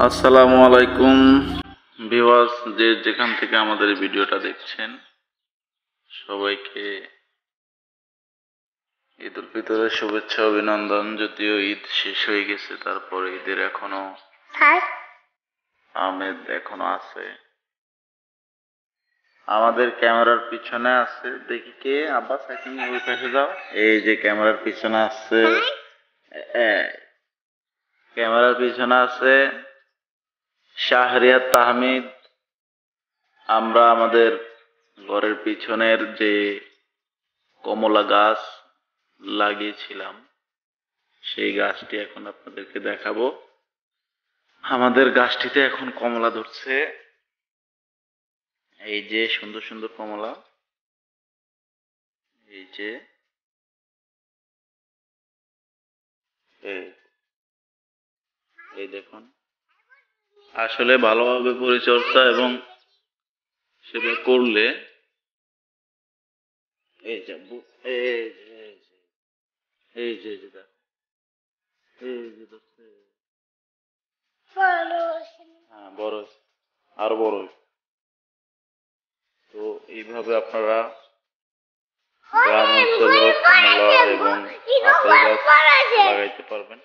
আসসালামু আলাইকুম ভিউয়ার্স, যে যেখান থেকে আমাদের এই ভিডিওটা দেখছেন সবাইকে ঈদ উল ফিতরের শুভেচ্ছা অভিনন্দন। যদিও ঈদ শেষ হয়ে গেছে, তারপরে ঈদের এখনো আমেজ এখনো আছে। আমাদের ক্যামেরার পিছনে আছে, দেখি কে, আব্বাস এখন ওই পাশে যাও। এই যে ক্যামেরার পিছনে আছে, ক্যামেরার পিছনে আছে শাহরিয়ার তাহমিদ। আমরা আমাদের ঘরের পিছনের যে কমলা গাছ লাগিয়েছিলাম সেই গাছটি এখন আপনাদেরকে দেখাবো। আমাদের গাছটিতে এখন কমলা ধরছে, এই যে সুন্দর সুন্দর কমলা, এই যে এই দেখুন। আসলে ভালোভাবে পরিচর্যা এবং সেবা করলে এই যে এই যে এই যে এই যে দেখো, এই যে ধরছে। হ্যাঁ, বড় হয়েছে, আরো বড় হয়েছে। তো এইভাবে আপনারা গ্রাম অঞ্চলে কমলা এবং আপেল গাছ লাগাইতে পারবেন।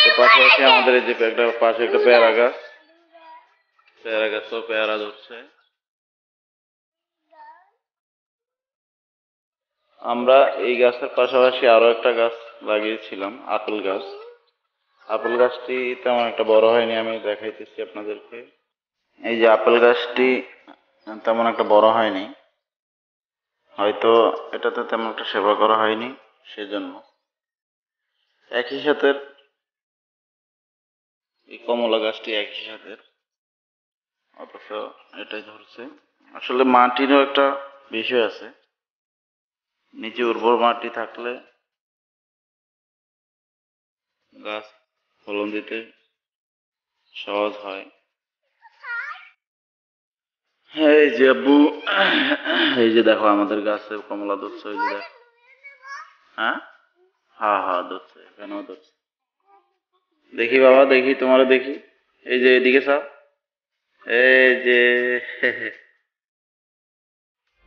তো পাশাপাশি আমাদের এই যে একটা পাশে একটা পেয়ারা গাছ, পেয়ারা গাছও পেয়ারা ধরছে। আমরা এই গাছের পাশাপাশি আরো একটা গাছ লাগিয়েছিলাম, আপেল গাছ। আপেল গাছটি তেমন একটা বড় হয়নি, আমি দেখাইতেছি আপনাদেরকে। এই যে আপেল গাছটি তেমন একটা বড় হয়নি, হয়তো এটাতে তেমন একটা সেবা করা হয়নি, সেজন্য। একই সাথে এই কমলা গাছটি একই সাথে, অথচ এটাই ধরছে। আসলে মাটিরও একটা বিষয় আছে, নিচে উর্বর মাটি থাকলে গাছ ফলন দিতে সহজ হয়। হ্যাঁ, এই যে আব্বু, এই যে দেখো আমাদের গাছে কমলা ধরছে, ওই যে দেখো। হ্যাঁ, হ্যাঁ হ্যাঁ ধরছে, এখানেও ধরছে। দেখি বাবা, দেখি তোমার, দেখি। এই যে এদিকে সব, এই যে